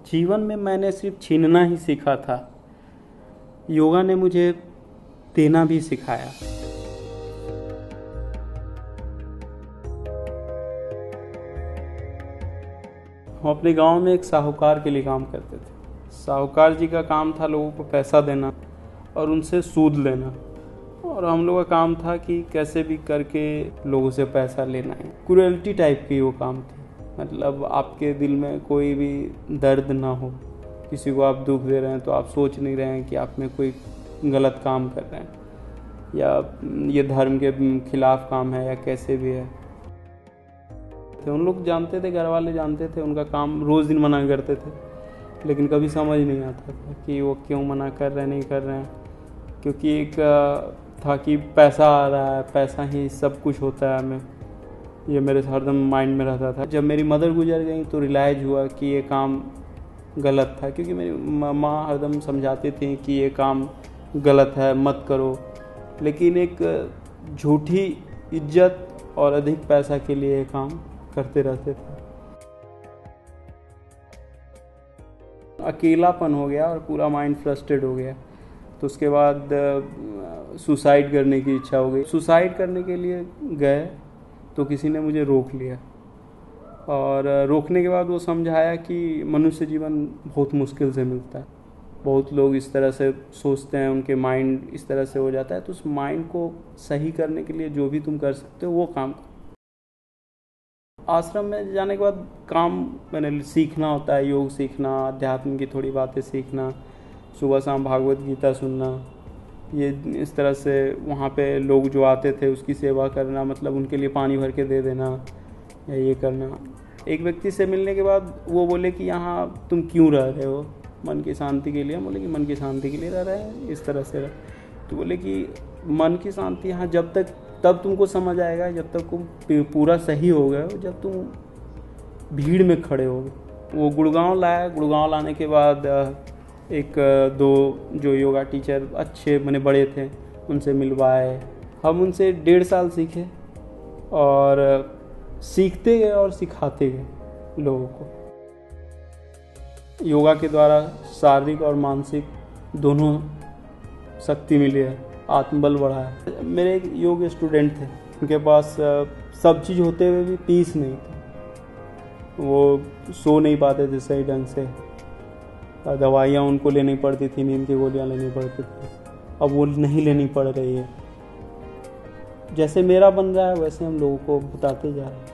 जीवन में मैंने सिर्फ छीनना ही सीखा था, योगा ने मुझे देना भी सिखाया। हम अपने गांव में एक साहूकार के लिए काम करते थे। साहूकार जी का काम था लोगों को पैसा देना और उनसे सूद लेना, और हम लोगों का काम था कि कैसे भी करके लोगों से पैसा लेना है। क्रूएल्टी टाइप की वो काम थी, मतलब आपके दिल में कोई भी दर्द ना हो, किसी को आप दुख दे रहे हैं तो आप सोच नहीं रहे हैं कि आप में कोई गलत काम कर रहे हैं या ये धर्म के खिलाफ काम है या कैसे भी है। तो उन लोग जानते थे, घर वाले जानते थे, उनका काम रोज़ दिन मना करते थे, लेकिन कभी समझ नहीं आता था कि वो क्यों मना कर रहे हैं, नहीं कर रहे हैं। क्योंकि एक था कि पैसा आ रहा है, पैसा ही सब कुछ होता है हमें, ये मेरे हरदम माइंड में रहता था। जब मेरी मदर गुजर गई तो रियलाइज़ हुआ कि ये काम गलत था, क्योंकि मेरी माँ हरदम समझाती थी कि ये काम गलत है, मत करो, लेकिन एक झूठी इज्जत और अधिक पैसा के लिए ये काम करते रहते थे। अकेलापन हो गया और पूरा माइंड फ्रस्ट्रेट हो गया, तो उसके बाद सुसाइड करने की इच्छा हो गई। सुसाइड करने के लिए गए तो किसी ने मुझे रोक लिया, और रोकने के बाद वो समझाया कि मनुष्य जीवन बहुत मुश्किल से मिलता है। बहुत लोग इस तरह से सोचते हैं, उनके माइंड इस तरह से हो जाता है, तो उस माइंड को सही करने के लिए जो भी तुम कर सकते हो वो काम करो। आश्रम में जाने के बाद काम मैंने सीखना होता है, योग सीखना, अध्यात्म की थोड़ी बातें सीखना, सुबह शाम भागवत गीता सुनना, ये इस तरह से वहाँ पे लोग जो आते थे उसकी सेवा करना, मतलब उनके लिए पानी भर के दे देना या ये करना। एक व्यक्ति से मिलने के बाद वो बोले कि यहाँ तुम क्यों रह रहे हो? मन की शांति के लिए। हम बोले कि मन की शांति के लिए रह रहे हैं, इस तरह से रह। तो बोले कि मन की शांति यहाँ जब तक तब तुमको समझ आएगा जब तक तुम पूरा सही हो गए हो, जब तुम भीड़ में खड़े हो गए। वो गुड़गांव लाया, गुड़गांव लाने के बाद एक दो जो योगा टीचर अच्छे मैंने बड़े थे उनसे मिलवाए। हम उनसे 1.5 साल सीखे और सीखते गए और सिखाते गए लोगों को। योगा के द्वारा शारीरिक और मानसिक दोनों शक्ति मिली है, आत्मबल बढ़ा है। मेरे एक योग स्टूडेंट थे, उनके पास सब चीज़ होते हुए भी पीस नहीं थी। वो सो नहीं पाते थे सही ढंग से, दवाइयाँ उनको लेनी पड़ती थी, नींद की गोलियाँ लेनी पड़ती थी। अब वो नहीं लेनी पड़ रही है। जैसे मेरा बन रहा है वैसे हम लोगों को बताते जा रहे हैं।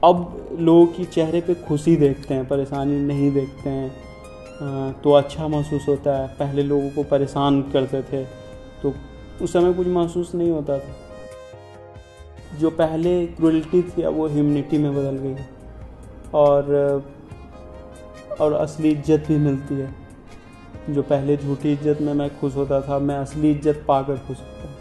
अब लोगों की चेहरे पे खुशी देखते हैं, परेशानी नहीं देखते हैं, तो अच्छा महसूस होता है। पहले लोगों को परेशान करते थे तो उस समय कुछ महसूस नहीं होता था। जो पहले क्रूएल्टी थी अब वो ह्यूमैनिटी में बदल गई, और असली इज्जत भी मिलती है। जो पहले झूठी इज्जत में मैं खुश होता था, मैं असली इज्जत पाकर खुश होता हूँ।